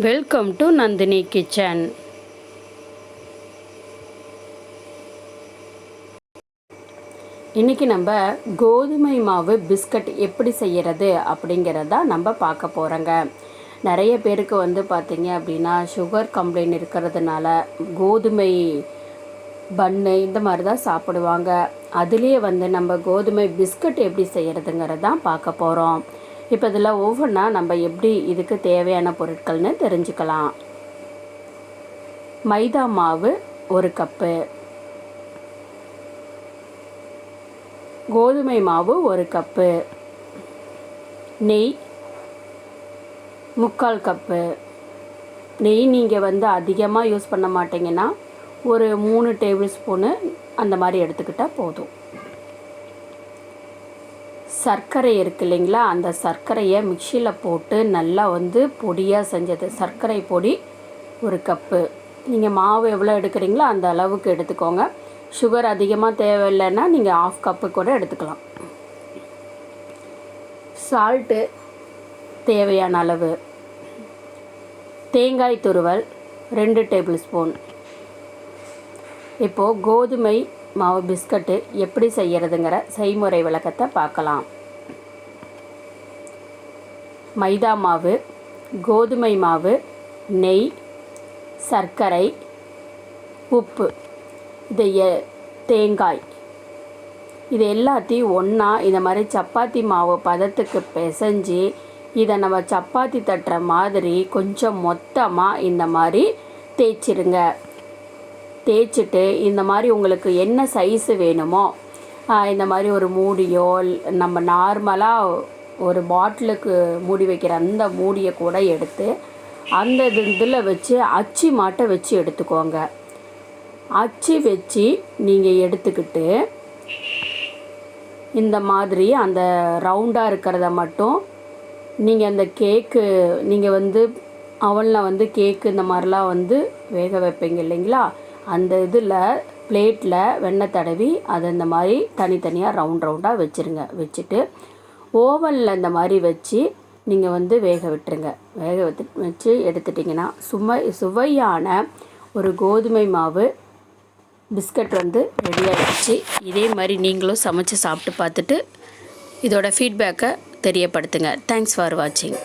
Welcome to Nandini kitchen. இன்றைக்கி நம்ம கோதுமை மாவு பிஸ்கட் எப்படி செய்கிறது அப்படிங்கிறத நம்ம பார்க்க போகிறோங்க. நிறைய பேருக்கு பார்த்திங்க அப்படின்னா சுகர் கம்ப்ளைண்ட் இருக்கிறதுனால கோதுமை பன்னு இந்த மாதிரி தான் சாப்பிடுவாங்க. அதுலேயே நம்ம கோதுமை பிஸ்கட் எப்படி செய்கிறதுங்கிறதான் பார்க்க போகிறோம். இப்போ இதில் ஒவ்வொன்றா நம்ம எப்படி இதுக்கு தேவையான பொருட்கள்னு தெரிஞ்சுக்கலாம். மைதா மாவு 1 கப்பு, கோதுமை மாவு 1 கப்பு, நெய் 3/4 கப்பு. நெய் நீங்கள் அதிகமாக யூஸ் பண்ண மாட்டிங்கன்னா ஒரு 3 டேபிள் ஸ்பூனு அந்த மாதிரி எடுத்துக்கிட்டால் போதும். சர்க்கரை இருக்குது இல்லைங்களா, அந்த சர்க்கரையை மிக்சியில் போட்டு நல்லா பொடியாக செஞ்சது சர்க்கரை பொடி 1 கப்பு. நீங்கள் மாவு எவ்வளோ எடுக்கிறீங்களோ அந்த அளவுக்கு எடுத்துக்கோங்க. சுகர் அதிகமாக தேவையில்லைன்னா நீங்கள் 1/2 கப்பு கூட எடுத்துக்கலாம். சால்ட்டு தேவையான அளவு, தேங்காய் துருவல் 2 டேபிள் ஸ்பூன். இப்போது கோதுமை மாவு பிஸ்கட்டு எப்படி செய்கிறதுங்கிற செய்முறை விளக்கத்தை பார்க்கலாம். மைதா மாவு, கோதுமை மாவு, நெய், சர்க்கரை, உப்பு, தேங்காய், இது எல்லாத்தையும் ஒன்றா இந்த மாதிரி சப்பாத்தி மாவு பதத்துக்கு பிசைஞ்சு இதை நம்ம சப்பாத்தி தட்டுற மாதிரி கொஞ்சம் மொத்தமாக இந்த மாதிரி தேய்ச்சிருங்க. தேய்ச்சிட்டு இந்த மாதிரி உங்களுக்கு என்ன சைஸு வேணுமோ இந்த மாதிரி ஒரு மூடியோ நம்ம நார்மலாக ஒரு பாட்டிலுக்கு மூடி வைக்கிற அந்த மூடியை கூட எடுத்து அந்த இதில் வச்சு அச்சு மாட்டை வச்சு எடுத்துக்கோங்க. அச்சு வச்சு நீங்கள் எடுத்துக்கிட்டு இந்த மாதிரி அந்த ரவுண்டாக இருக்கிறத மட்டும் நீங்கள் அந்த கேக்கு நீங்கள் அவனில் கேக்கு இந்த மாதிரிலாம் வேக வைப்பீங்க இல்லைங்களா, அந்த இதில் பிளேட்டில் வெண்ணெய் தடவி அதை இந்த மாதிரி தனித்தனியாக ரவுண்டாக வச்சுருங்க. வச்சுட்டு ஓவனில் இந்த மாதிரி வச்சு நீங்கள் வேக விட்டுருங்க. வேக வச்சு எடுத்துட்டிங்கன்னா சுவையான ஒரு கோதுமை மாவு பிஸ்கட் ரெடி ஆகிடுச்சு. இதே மாதிரி நீங்களும் சமைச்சு சாப்பிட்டு பார்த்துட்டு இதோட ஃபீட்பேக்கை தெரியப்படுத்துங்க. தேங்க்ஸ் ஃபார் வாட்சிங்.